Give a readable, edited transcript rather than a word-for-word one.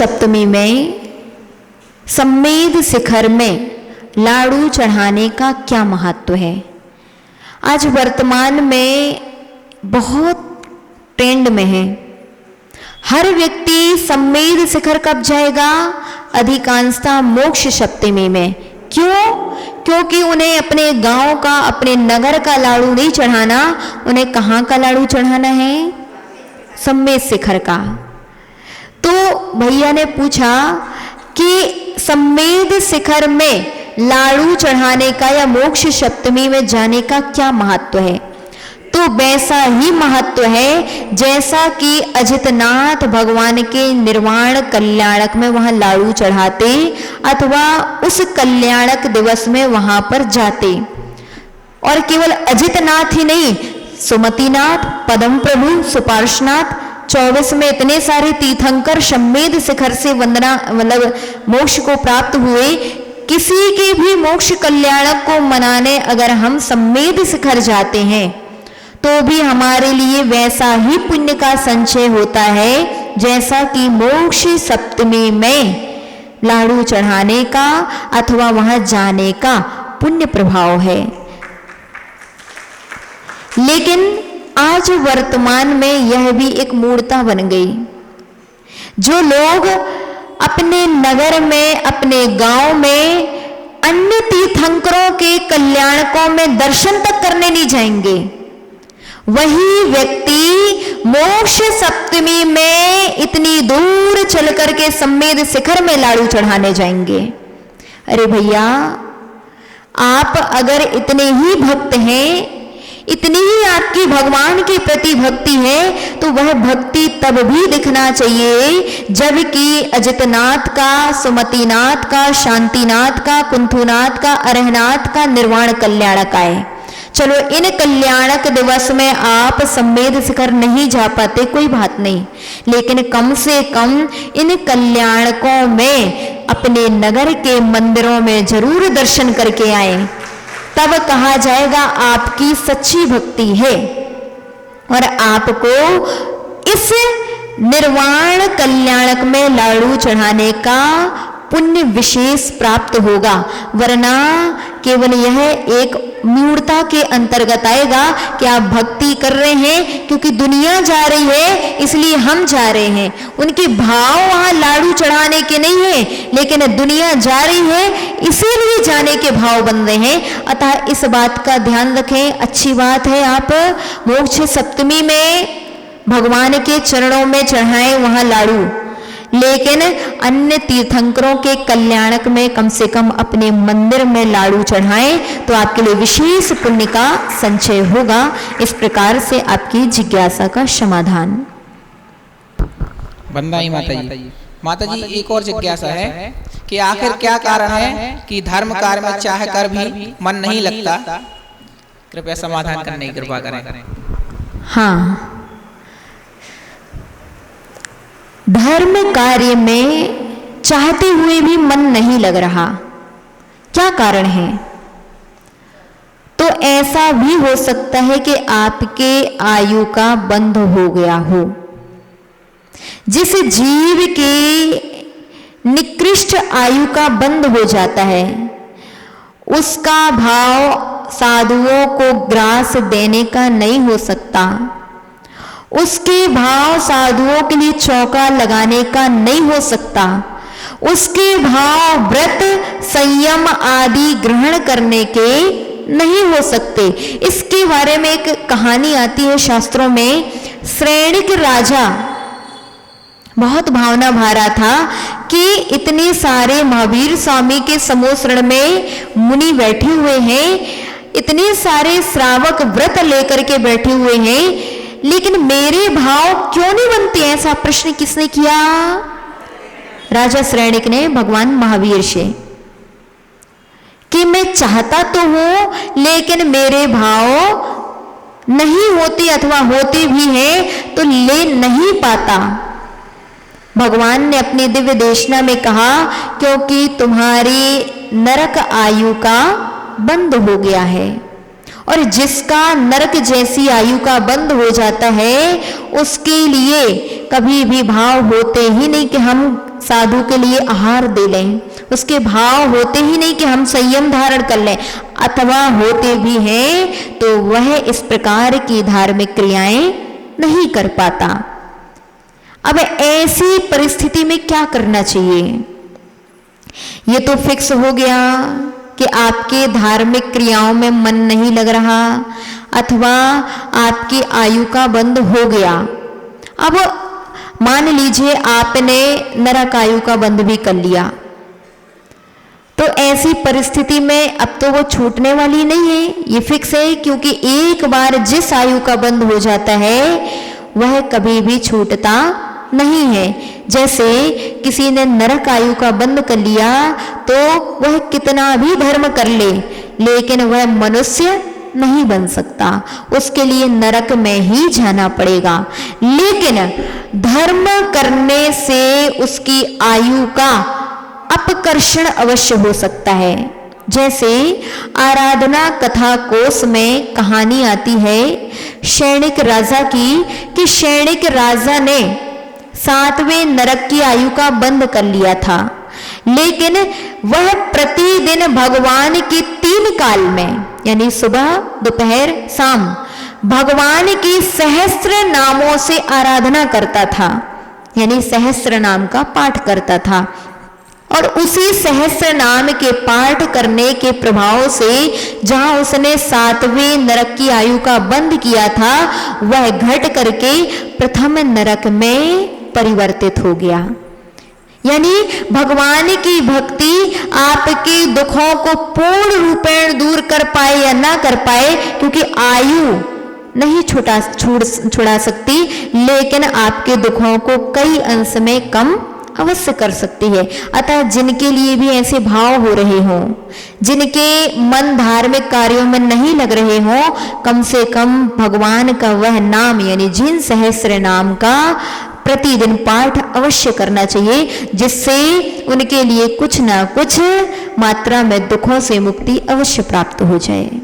सप्तमी में सम्मेद शिखर में लाड़ू चढ़ाने का क्या महत्व है। आज वर्तमान में बहुत ट्रेंड में है। हर व्यक्ति सम्मेद शिखर कब जाएगा? अधिकांशतः मोक्ष सप्तमी में। क्यों? क्योंकि उन्हें अपने गांव का, अपने नगर का लाड़ू नहीं चढ़ाना, उन्हें कहाँ का लाड़ू चढ़ाना है? सम्मेद शिखर का। तो भैया ने पूछा कि सम्मेद शिखर में लाड़ू चढ़ाने का या मोक्ष सप्तमी में जाने का क्या महत्व है? तो वैसा ही महत्व है जैसा कि अजितनाथ भगवान के निर्वाण कल्याणक में वहां लाड़ू चढ़ाते अथवा उस कल्याणक दिवस में वहां पर जाते। और केवल अजितनाथ ही नहीं, सुमतिनाथ, पदम प्रभु, सुपार्शनाथ, 24 में इतने सारे तीर्थंकर सम्मेद शिखर से वंदना मतलब मोक्ष को प्राप्त हुए। किसी के भी मोक्ष कल्याणक को मनाने अगर हम सम्मेद शिखर जाते हैं तो भी हमारे लिए वैसा ही पुण्य का संचय होता है जैसा कि मोक्ष सप्तमी में लाड़ू चढ़ाने का अथवा वहां जाने का पुण्य प्रभाव है। लेकिन आज वर्तमान में यह भी एक मूढ़ता बन गई। जो लोग अपने नगर में, अपने गांव में अन्य तीर्थंकरों के कल्याणकों में दर्शन तक करने नहीं जाएंगे, वही व्यक्ति मोक्ष सप्तमी में इतनी दूर चल करके सम्मेद शिखर में लाड़ू चढ़ाने जाएंगे। अरे भैया, आप अगर इतने ही भक्त हैं, इतनी ही आपकी भगवान के प्रति भक्ति है, तो वह भक्ति तब भी दिखना चाहिए जबकि अजितनाथ का, सुमतिनाथ का, शांतिनाथ का, कुंथुनाथ का, अरहनाथ का निर्वाण कल्याणक आए। चलो इन कल्याणक दिवस में आप सम्मेद शिखर नहीं जा पाते, कोई बात नहीं, लेकिन कम से कम इन कल्याणकों में अपने नगर के मंदिरों में जरूर दर्शन करके आए, तब कहा जाएगा आपकी सच्ची भक्ति है और आपको इस निर्वाण कल्याणक में लाड़ू चढ़ाने का पुण्य विशेष प्राप्त होगा। वरना केवल यह एक मूढ़ता के अंतर्गत आएगा कि आप भक्ति कर रहे हैं क्योंकि दुनिया जा रही है इसलिए हम जा रहे हैं। उनके भाव वहां लाड़ू चढ़ाने के नहीं है, लेकिन दुनिया जा रही है इसीलिए जाने के भाव बन रहे हैं। अतः इस बात का ध्यान रखें। अच्छी बात है आप मोक्ष सप्तमी में भगवान के चरणों में चढ़ाएं वहां लाड़ू, लेकिन अन्य तीर्थंकरों के कल्याणक में कम से कम अपने मंदिर में लाड़ू चढ़ाएं तो आपके लिए विशेष पुण्य का संचय होगा। इस प्रकार से आपकी जिज्ञासा का समाधान। बंदाई माता जी। माता जी, एक और जिज्ञासा है कि आखिर क्या कारण है कि धर्म कार्य में चाह कर भी मन नहीं लगता? कृपया समाधान करने की कृपा करें। हाँ, धर्म कार्य में चाहते हुए भी मन नहीं लग रहा, क्या कारण है? तो ऐसा भी हो सकता है कि आपके आयु का बंध हो गया हो। जिस जीव के निकृष्ट आयु का बंध हो जाता है उसका भाव साधुओं को ग्रास देने का नहीं हो सकता, उसके भाव साधुओं के लिए चौका लगाने का नहीं हो सकता, उसके भाव व्रत संयम आदि ग्रहण करने के नहीं हो सकते। इसके बारे में एक कहानी आती है शास्त्रों में। श्रेणिक राजा बहुत भावना भरा था कि इतने सारे महावीर स्वामी के समोसरण में मुनि बैठे हुए हैं, इतने सारे श्रावक व्रत लेकर के बैठे हुए हैं, लेकिन मेरे भाव क्यों नहीं बनते? ऐसा प्रश्न किसने किया? राजा श्रेणिक ने भगवान महावीर से, कि मैं चाहता तो हूं लेकिन मेरे भाव नहीं होते अथवा होते भी हैं तो ले नहीं पाता। भगवान ने अपनी दिव्य देशना में कहा, क्योंकि तुम्हारी नरक आयु का बंद हो गया है, और जिसका नरक जैसी आयु का बंद हो जाता है उसके लिए कभी भी भाव होते ही नहीं कि हम साधु के लिए आहार दे लें, उसके भाव होते ही नहीं कि हम संयम धारण कर लें, अथवा होते भी हैं तो वह इस प्रकार की धार्मिक क्रियाएं नहीं कर पाता। अब ऐसी परिस्थिति में क्या करना चाहिए? ये तो फिक्स हो गया कि आपके धार्मिक क्रियाओं में मन नहीं लग रहा अथवा आपकी आयु का बंद हो गया। अब मान लीजिए आपने नरक आयु का बंद भी कर लिया, तो ऐसी परिस्थिति में अब तो वो छूटने वाली नहीं है, ये फिक्स है, क्योंकि एक बार जिस आयु का बंद हो जाता है वह कभी भी छूटता नहीं है। जैसे किसी ने नरक आयु का बंद कर लिया तो वह कितना भी धर्म कर ले, लेकिन वह मनुष्य नहीं बन सकता, उसके लिए नरक में ही जाना पड़ेगा। लेकिन धर्म करने से उसकी आयु का अपकर्षण अवश्य हो सकता है। जैसे आराधना कथा कोश में कहानी आती है शैणिक राजा की, कि शैणिक राजा ने 7वें नरक की आयु का बंद कर लिया था, लेकिन वह प्रतिदिन भगवान की 3 काल में, यानी सुबह दोपहर शाम, भगवान की सहस्त्र नामों से आराधना करता था, यानी सहस्त्र नाम का पाठ करता था। और उसी सहस्त्र नाम के पाठ करने के प्रभाव से जहां उसने 7वें नरक की आयु का बंद किया था, वह घट करके प्रथम नरक में परिवर्तित हो गया। यानी भगवान की भक्ति आपके दुखों को पूर्ण रूपेण दूर कर पाए या ना कर पाए, क्योंकि आयु नहीं छुड़ा सकती, लेकिन आपके दुखों को कई अंश में कम अवश्य कर सकती है। अतः जिनके लिए भी ऐसे भाव हो रहे हों, जिनके मन धार्मिक कार्यों में नहीं लग रहे हों, कम से कम भगवान का वह नाम, यानी जिन सहस्त्र नाम का प्रतिदिन पाठ अवश्य करना चाहिए, जिससे उनके लिए कुछ ना कुछ मात्रा में दुखों से मुक्ति अवश्य प्राप्त हो जाए।